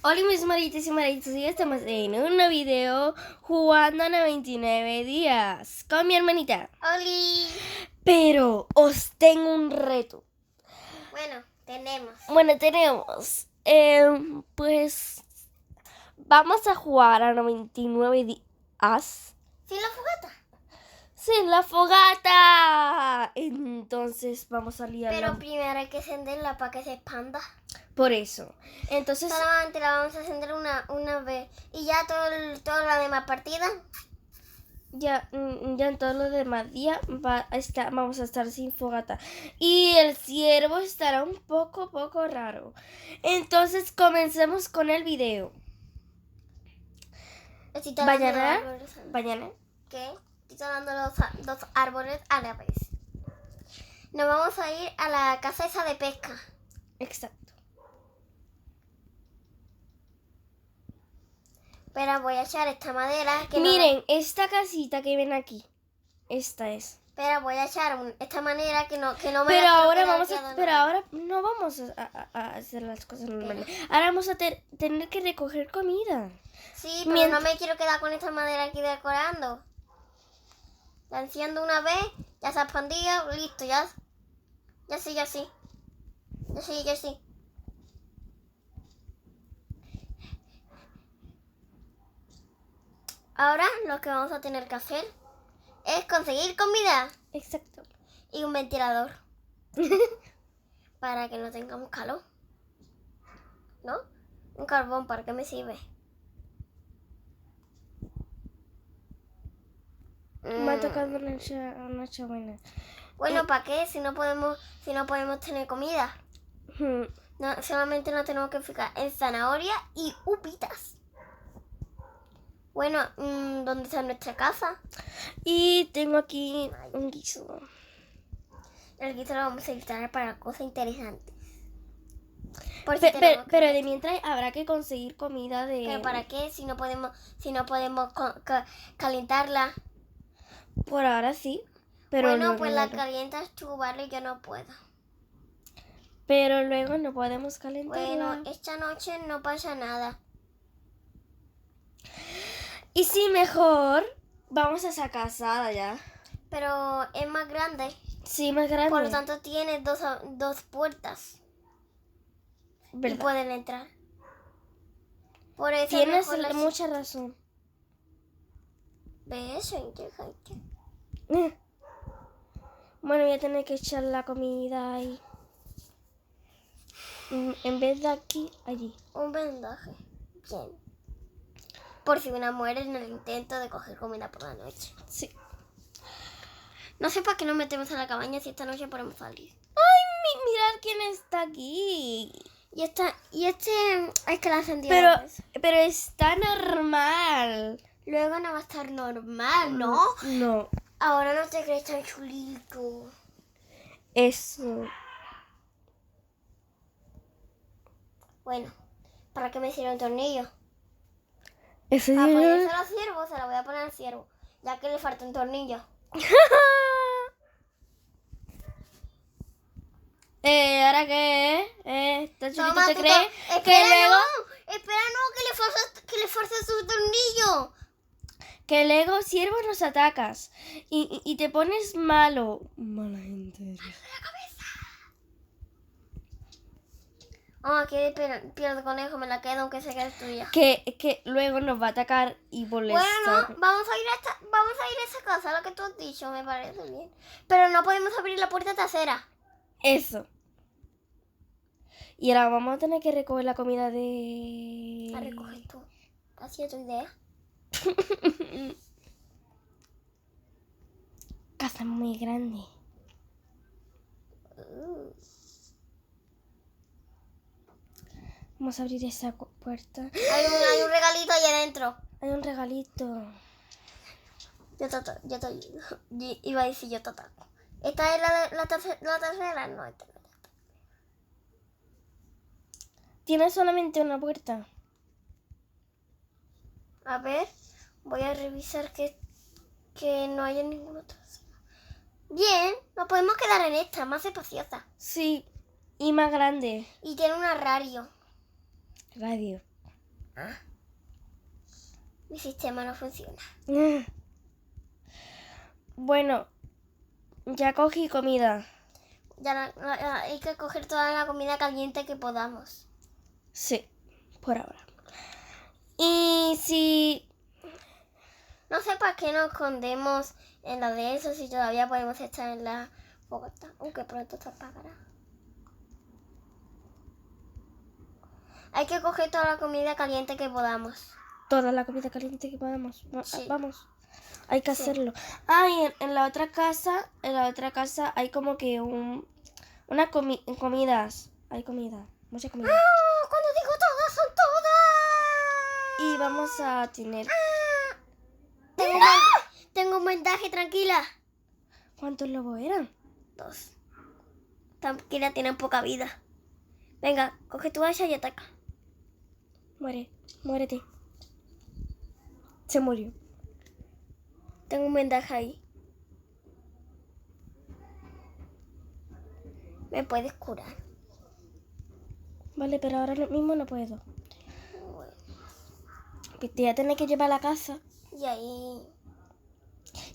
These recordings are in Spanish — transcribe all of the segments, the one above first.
Hola mis maritos y maritos, y estamos en un nuevo video jugando a 99 días con mi hermanita. ¡Oli! Pero os tengo un reto. Bueno, tenemos. Pues vamos a jugar a 99 días ¿Sin la fogata? sin la fogata. Entonces vamos a liarla. Pero primero hay que encenderla para que se expanda. Por eso. Entonces Solamente la vamos a encender una vez. Y ya toda la demás partida. ya en todos los demás días vamos a estar sin fogata. Y el ciervo estará un poco raro. Entonces comencemos con el video. Estoy talando los Mañana. árboles. ¿Qué? Estoy talando dos árboles a la vez. Nos vamos a ir a la casa esa de pesca. Exacto. Pero voy a echar esta madera. Miren, esta casita que ven aquí. Esta es. Pero voy a echar esta manera que no me. Pero la ahora quiero no vamos a hacer las cosas normales. Ahora vamos a tener que recoger comida. Sí, pero no me quiero quedar con esta madera aquí decorando. La enciendo una vez, ya se ha expandido, listo, ya sí. Ahora lo que vamos a tener que hacer es conseguir comida Exacto. y un ventilador para que no tengamos calor. ¿No? Un carbón, ¿para qué me sirve? Me ha tocado una noche buena. Bueno, ¿para qué? Si no podemos tener comida. No, solamente nos tenemos que fijar en zanahoria y upitas. Bueno, ¿dónde está nuestra casa? Y tengo aquí un guiso. El guiso lo vamos a instalar para cosas interesantes. Pero de mientras habrá que conseguir comida de... ¿Pero para qué? Si no podemos calentarla. Por ahora sí. Pero bueno, pues la calientas tú, ¿vale? Yo no puedo. Pero luego no podemos calentarla. Bueno, esta noche no pasa nada. Y sí, mejor vamos a esa casa ya. Pero es más grande. Sí, más grande. Por lo tanto tiene dos puertas. ¿Verdad? Y pueden entrar. Por eso tienes mucha razón. ¿Ves? Bueno, voy a tener que echar la comida ahí. En vez de aquí, allí. Un vendaje. Bien. Por si una muere en el intento de coger comida por la noche. Sí. No sé para qué nos metemos a la cabaña si esta noche podemos salir. ¡Ay! Mirad quién está aquí. Y este es que la encendí. Pero está normal. Luego no va a estar normal, ¿no? No. Ahora no te crees tan chulito. Eso. Bueno, ¿para qué me hicieron un tornillo? Eso Para ponérselo al ciervo, se lo voy a poner al ciervo. Ya que le falta un tornillo. ¿Ahora qué? ¿Estás chiquito Toma, te crees? Espera, que le fuerza su tornillo. Que luego siervo nos atacas y te pones malo. Mala gente. Que pierdo el conejo, me la quedo aunque se quede tuya. Que luego nos va a atacar y molestar. Bueno, vamos a ir a esa casa, lo que tú has dicho, me parece bien. Pero no podemos abrir la puerta trasera. Eso. Y ahora vamos a tener que recoger la comida de... La recoges tú. Así es tu idea. Casa muy grande. Vamos a abrir esa puerta. Hay un regalito ahí adentro. Hay un regalito. Yo te iba a decir yo te ataco. ¿Esta es la tercera? No, esta no. Tiene solamente una puerta. A ver, voy a revisar que no haya ninguna otra. Bien, nos podemos quedar en esta, más espaciosa. Sí, y más grande. Y tiene una radio. Radio. Mi sistema no funciona. Bueno, ya cogí comida. Ya hay que coger toda la comida caliente que podamos. Sí, por ahora. Y si... No sé para qué nos escondemos en la de eso si todavía podemos estar en la fogata, aunque pronto se apagará. Hay que coger toda la comida caliente que podamos. Toda la comida caliente que podamos. Sí. Vamos. Hay que hacerlo. Ah, y en la otra casa, hay como que comidas. Hay comida. Mucha comida. ¡Ah! Cuando digo todas, son todas. Y vamos a tener... Tengo un vendaje, tranquila. ¿Cuántos lobos eran? 2. Tranquila, tienen poca vida. Venga, coge tu hacha y ataca. Muérete. Se murió. Tengo un vendaje ahí. ¿Me puedes curar? Vale, pero ahora mismo no puedo. Bueno, Que te voy a tener que llevar a la casa. y ahí...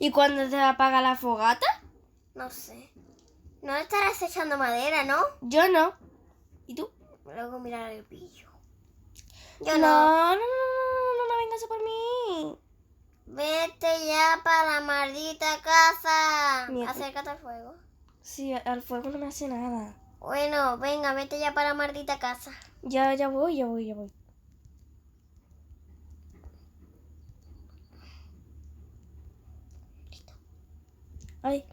¿Y cuando se apaga la fogata? No sé. No estarás echando madera, ¿no? Yo no. ¿Y tú? Luego mirar el pillo. Yo No me vengas a por mí. Vete ya para la maldita casa. Mierda. Acércate al fuego. Sí, al fuego no me hace nada. Bueno, venga, vete ya para la maldita casa. Ya voy. Ay,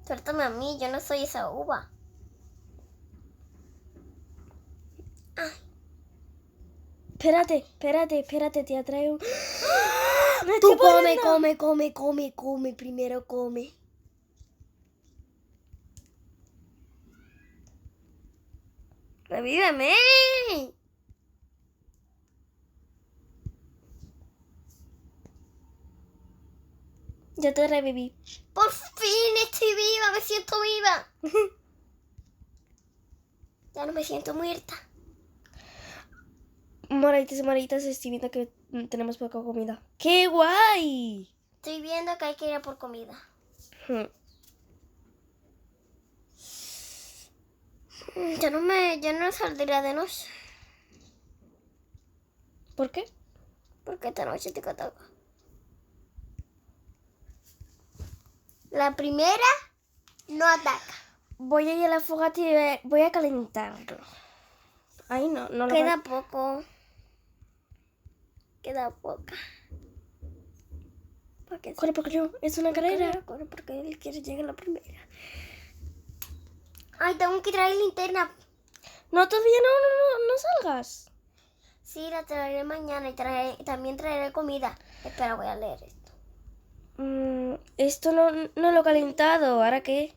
Suéltame a mí, yo no soy esa uva. espérate, te atraigo. ¡Me Tú estoy come, muriendo! primero come. ¡Revíveme! Ya te reviví. ¡Por fin estoy viva! ¡Me siento viva! Ya no me siento muerta. Moraditas, estoy viendo que tenemos poca comida. ¡Qué guay! Estoy viendo que hay que ir a por comida. Yo no saldría de noche. ¿Por qué? Porque esta noche te toca. La primera no ataca. Voy a ir a la fogata y voy a calentarlo. Ay, no lo Queda poco. Queda poca. Corre, porque yo, es una carrera. Corre, porque él quiere llegar a la primera. Ay, tengo que traer linterna. No, todavía no salgas. Sí, la traeré mañana y también traeré comida. Espera, voy a leer esto. Esto no lo he calentado. ¿Ahora qué?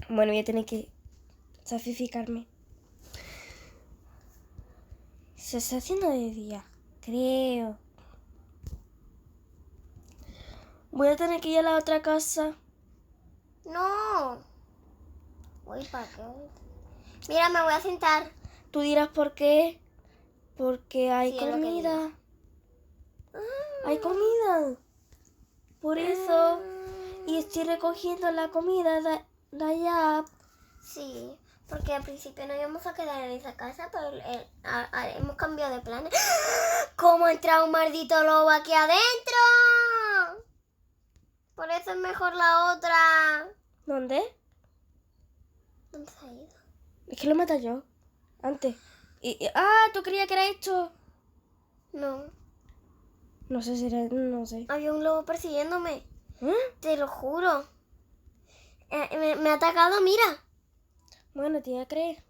Bueno, voy a tener que sacrificarme. Se está haciendo de día, creo. Voy a tener que ir a la otra casa. No. Voy para qué. Mira, me voy a sentar. Tú dirás por qué. Porque hay Sí, es lo que comida. Hay comida. Por eso. Y estoy recogiendo la comida de allá. Sí, porque al principio no íbamos a quedar en esa casa, pero hemos cambiado de planes. ¿Cómo ha entrado un maldito lobo aquí adentro? Por eso es mejor la otra. ¿Dónde? ¿Dónde se ha ido? Es que lo maté yo. Antes. ¿Tú creías que era esto? No, No sé si era... No sé. había un lobo persiguiéndome. ¿Eh? Te lo juro. Me ha atacado, mira. Bueno, te voy a creer.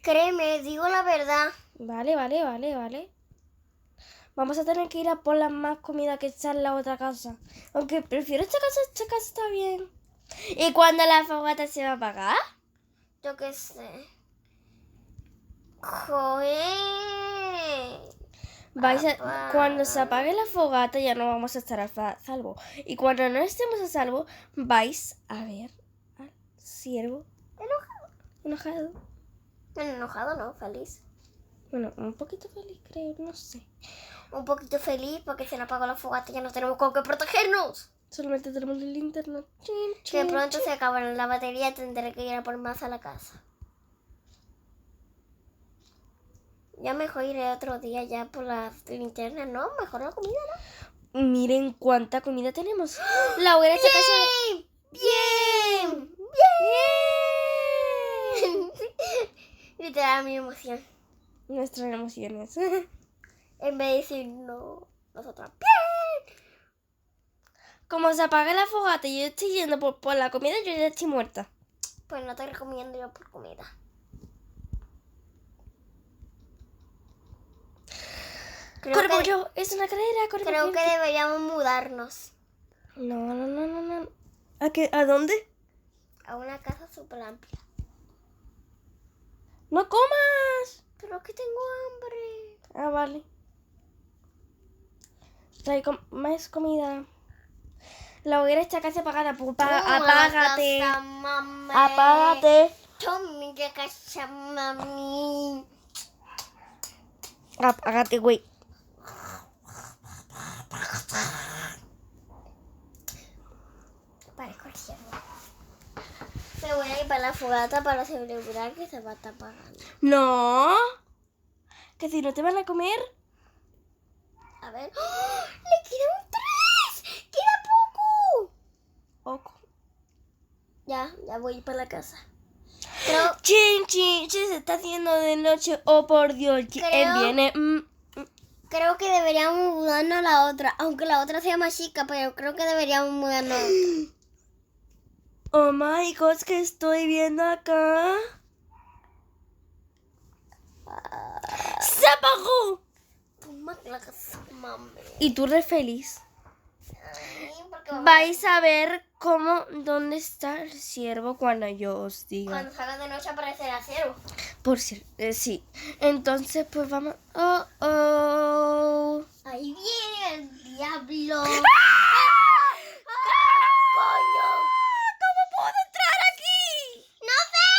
Créeme, digo la verdad. Vale. Vamos a tener que ir a por la más comida que está en la otra casa. Aunque prefiero esta casa está bien. ¿Y cuándo la fogata se va a apagar? Yo qué sé. Joder. Cuando se apague la fogata ya no vamos a estar a salvo. Y cuando no estemos a salvo, vais a ver al ciervo Enojado. enojado. Bueno, enojado no, feliz. Bueno, un poquito feliz, creo, no sé. Un poquito feliz porque se nos apagó la fogata y ya no tenemos con qué protegernos. Solamente tenemos el internet. Que pronto se acabará la batería y tendré que ir a por más a la casa. Ya mejor iré otro día ya por la linterna, ¿no? Mejor la comida, ¿no? Miren cuánta comida tenemos. La hoguera está casi... ¡Bien! ¡Bien! Literal, mi emoción. Nuestras emociones. En vez de decir no, nosotros ¡bien! Como se apaga la fogata y yo estoy yendo por la comida, yo ya estoy muerta. Pues no te recomiendo ir por comida. Corbollo, es una carrera, Corbollo. Creo que deberíamos mudarnos No. ¿A dónde? a una casa súper amplia. ¡No comas! Pero que tengo hambre. Ah, vale. Trae más comida. La hoguera está casi apagada. Apágate. Casa, mami. Apágate. Tommy, que casa, mami. Apágate, güey. Parezco el ciervo. Me voy a ir para la fogata para celebrar que se va a estar apagando. No. Que si no te van a comer. A ver. ¡Oh! ¡Le quedan 3! ¡Queda poco! Oco. Ya voy para la casa. Chin, se está haciendo de noche. Oh, por Dios. Creo- Viene. Creo que deberíamos mudarnos a la otra. Aunque la otra sea más chica, pero creo que deberíamos mudarnos. Oh my God, que estoy viendo acá. ¡Se apagó! Toma la casa, mami. Y tú re feliz. Ay, porque Vais a ver dónde está el ciervo cuando yo os diga. cuando salga de noche aparecerá ciervo. Por cierto, sí. Entonces, pues vamos. Oh. Ahí viene el diablo. ¿Cómo puedo entrar aquí? ¡No sé!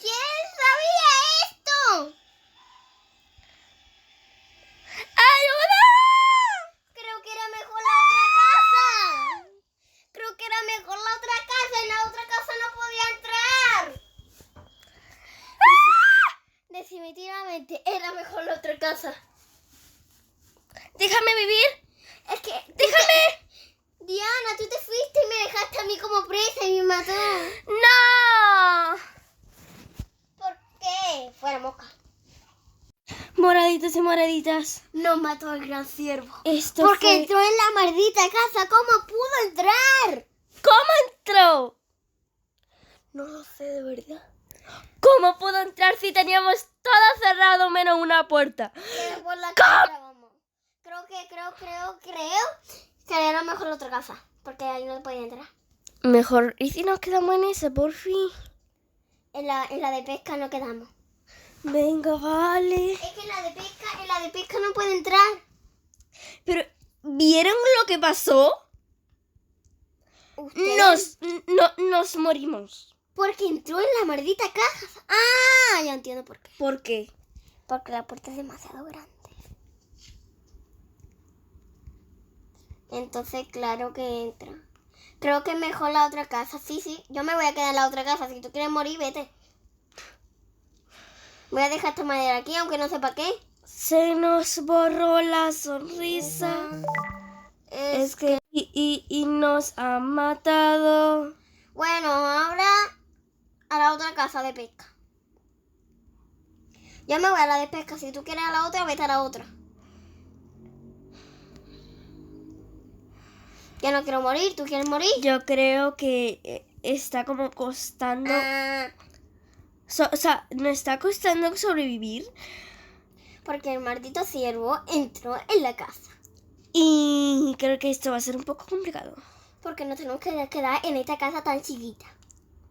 ¿Quién sabía esto? ¡Ayuda! Creo que era mejor la otra casa. Creo que era mejor la otra casa. En la otra casa no podía entrar. Definitivamente era mejor la otra casa. Déjame vivir. Es que... Déjame. Diana, tú te fuiste y me dejaste a mí como presa y me mató. No. ¿Por qué? Fuera mosca. Moraditas y moraditas. Nos mató el gran ciervo. Esto Porque fue... entró en la maldita casa. ¿Cómo pudo entrar? ¿Cómo entró? No lo sé de verdad. ¿Cómo pudo entrar si teníamos todo cerrado menos una puerta? Pero por la casa, vamos. Creo que era mejor la otra casa. Porque ahí no podía entrar. Mejor, ¿y si nos quedamos en esa, por fin? En la de pesca no quedamos. Venga, vale. Es que en la de pesca no puede entrar. Pero, ¿vieron lo que pasó? ¿Ustedes? Nos morimos. Porque entró en la maldita casa. Ah, ya entiendo por qué. ¿Por qué? Porque la puerta es demasiado grande. Entonces, claro que entra. Creo que es mejor la otra casa. Sí, yo me voy a quedar en la otra casa. Si tú quieres morir, vete. Voy a dejar esta madera aquí, aunque no sepa qué. Se nos borró la sonrisa. Es que... Y nos ha matado. Bueno, ahora a la otra casa de pesca. Yo me voy a la de pesca. Si tú quieres a la otra, vete a la otra. Ya no quiero morir. ¿Tú quieres morir? Yo creo que está como costando... o sea, nos está costando sobrevivir. Porque el maldito ciervo entró en la casa. Y creo que esto va a ser un poco complicado. Porque nos tenemos que quedar en esta casa tan chiquita.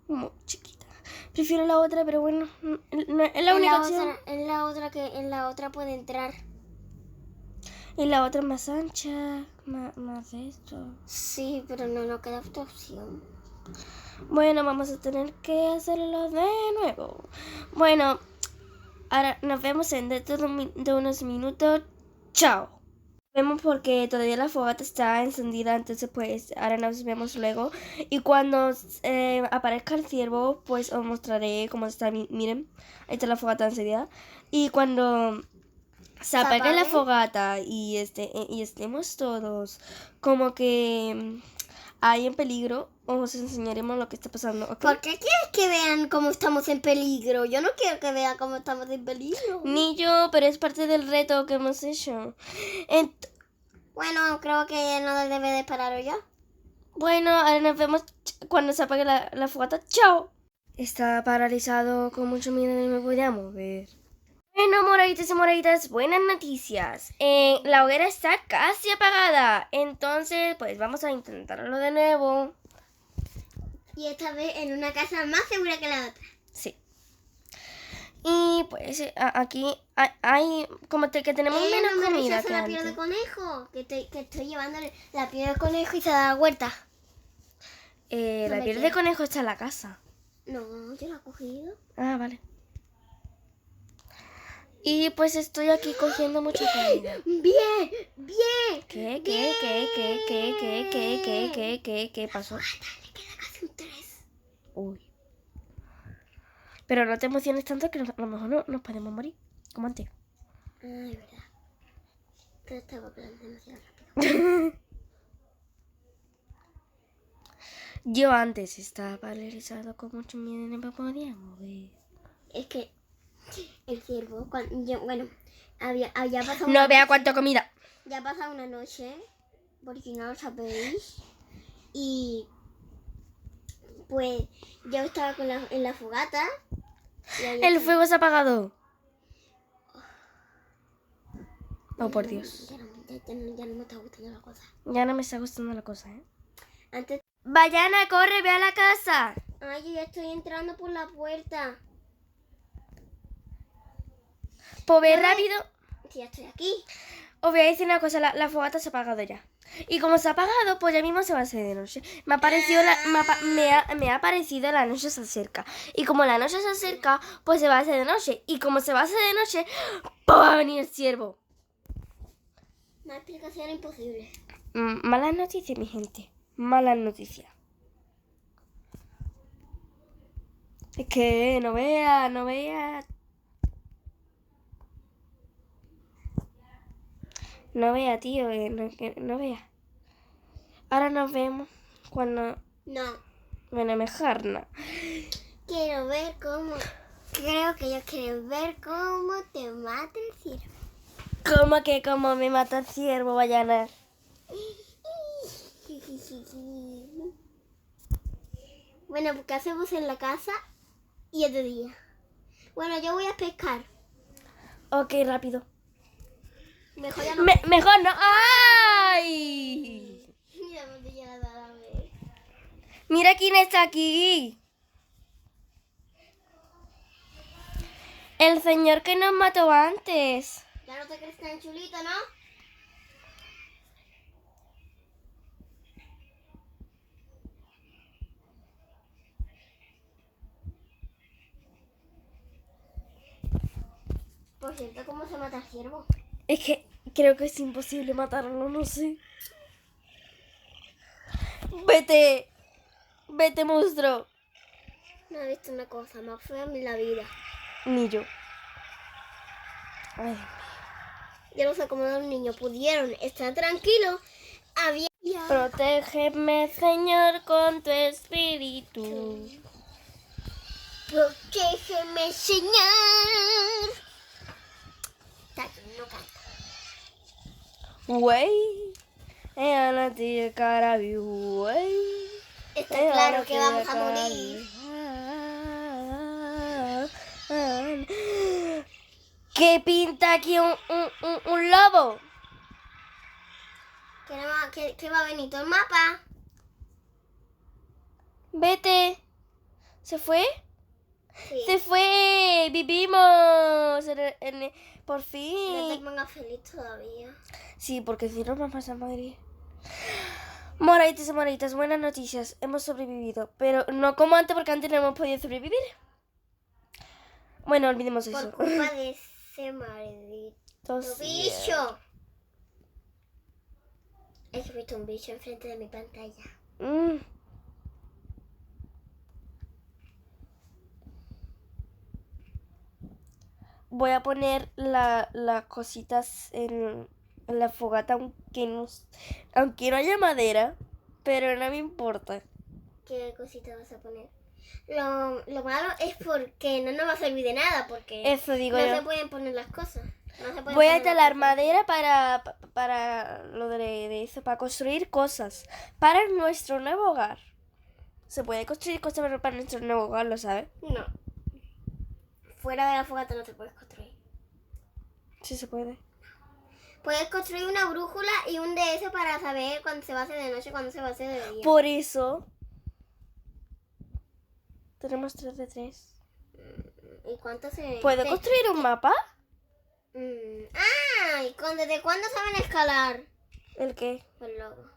Muy chiquita. Prefiero la otra, pero bueno, es la única opción. En la otra puede entrar. Y la otra más ancha, más esto. Sí, pero no queda otra opción. Bueno, vamos a tener que hacerlo de nuevo. Bueno, ahora nos vemos dentro de unos minutos. Chao. Vemos porque todavía la fogata está encendida, entonces pues ahora nos vemos luego. Y cuando aparezca el ciervo, pues os mostraré cómo está. Miren, ahí está la fogata encendida. Y cuando se apague la fogata y estemos todos como que hay en peligro, os enseñaremos lo que está pasando, ¿ok? ¿Por qué quieres que vean cómo estamos en peligro? Yo no quiero que vean cómo estamos en peligro. Ni yo, pero es parte del reto que hemos hecho. Bueno, creo que no debe de parar ya. Bueno, ahora nos vemos cuando se apague la fogata. ¡Chao! Está paralizado con mucho miedo y no me podía mover. Bueno, moraditas y moraditas, buenas noticias. La hoguera está casi apagada. Entonces, pues vamos a intentarlo de nuevo. Y esta vez en una casa más segura que la otra. Sí. Y pues aquí hay como que tenemos menos no me comida rechazo que la piel antes. de conejo. Que estoy llevándole la piel de conejo y se da vuelta. La piel de conejo está en la casa. No, yo la he cogido. Ah, vale. Y pues estoy aquí cogiendo mucha comida. Bien, bien. ¿Qué pasó? Le queda casi un 3. Uy. Pero no te emociones tanto que a lo mejor no nos podemos morir. Como antes. Ay, verdad. Pero estaba hablando demasiado rápido. Yo antes estaba paralizado con mucho miedo y no me podía mover. Es que el ciervo, bueno, había pasado. No vea cuánta comida. Ya ha pasado una noche, porque no lo sabéis. Y pues yo estaba en la fogata. El fuego se ha apagado. Oh, por Dios. Ya no me está gustando la cosa. Ya no me está gustando la cosa, ¿eh? Antes. Vayana, corre, ve a la casa. Ay, yo ya estoy entrando por la puerta. Pues ve rápido. Sí, ya estoy aquí. Os voy a decir una cosa, la fogata se ha apagado ya. Y como se ha apagado, pues ya mismo se va a hacer de noche. Me ha parecido la noche se acerca. Y como la noche se acerca, pues se va a hacer de noche. Y como se va a hacer de noche, pues va a venir el ciervo. Una explicación imposible. Malas noticias, mi gente. Malas noticias. Es que no vea. No vea, tío. No vea. Ahora nos vemos cuando... No. Bueno, mejor no. Quiero ver cómo... Creo que yo quiero ver cómo te mata el ciervo. ¿Cómo que cómo me mata el ciervo, Vayana? Bueno, ¿qué hacemos en la casa? Y es de día. Bueno, yo voy a pescar. Ok, rápido. Mejor ya no. Mejor no. ¡Ay! Mira dónde llega la vez. Mira quién está aquí. El señor que nos mató antes. Ya no te crees tan chulito, ¿no? Por cierto, ¿cómo se mata el ciervo? Es que creo que es imposible matarlo, no sé. Vete. Vete, monstruo. No he visto una cosa más fea en la vida. Ni yo. Ay. Yo no sé cómo los niños pudieron estar tranquilos. Había... Protégeme, Señor, con tu espíritu. Protégeme, Señor. No canta. Güey. Ana tiene cara de güey. Está claro que vamos a morir. ¿Qué pinta aquí un lobo? ¿Qué va a venir todo el mapa? Vete. ¿Se fue? Sí. Se fue. Vivimos. Por No te fin. pongas feliz todavía. Sí, porque si no vamos a morir. Moraditas y moraditas, buenas noticias. Hemos sobrevivido. Pero no como antes, porque antes no hemos podido sobrevivir. Bueno, olvidemos Por eso. culpa de ese maldito bicho. Es que he visto un bicho enfrente de mi pantalla. Voy a poner las cositas en la fogata, aunque no haya madera, pero no me importa. ¿Qué cosita vas a poner? Lo malo es porque no nos va a servir de nada, porque Eso digo no yo. se pueden poner las cosas. No se pueden Voy a poner talar las cosas. madera para lo de eso, para construir cosas, para nuestro nuevo hogar. Se puede construir cosas para nuestro nuevo hogar, ¿lo sabes? No. Fuera de la fogata no te puedes construir. Sí se puede. Puedes construir una brújula y un DS para saber cuándo se va a hacer de noche y cuándo se va a hacer de día. Por eso tenemos 3 de 3. ¿Y cuánto se...? ¿Puedo construir un mapa? ¡Ah! ¿Y desde cuándo saben escalar? ¿El qué? El logo.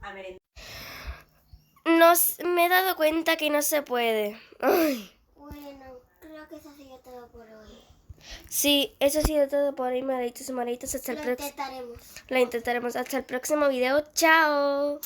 A ver, Me he dado cuenta que no se puede. Ay. Bueno, creo que eso ha sido todo por hoy. Sí, eso ha sido todo por hoy, maritos y maritas. Lo intentaremos. Lo intentaremos. Hasta el próximo video. ¡Chao!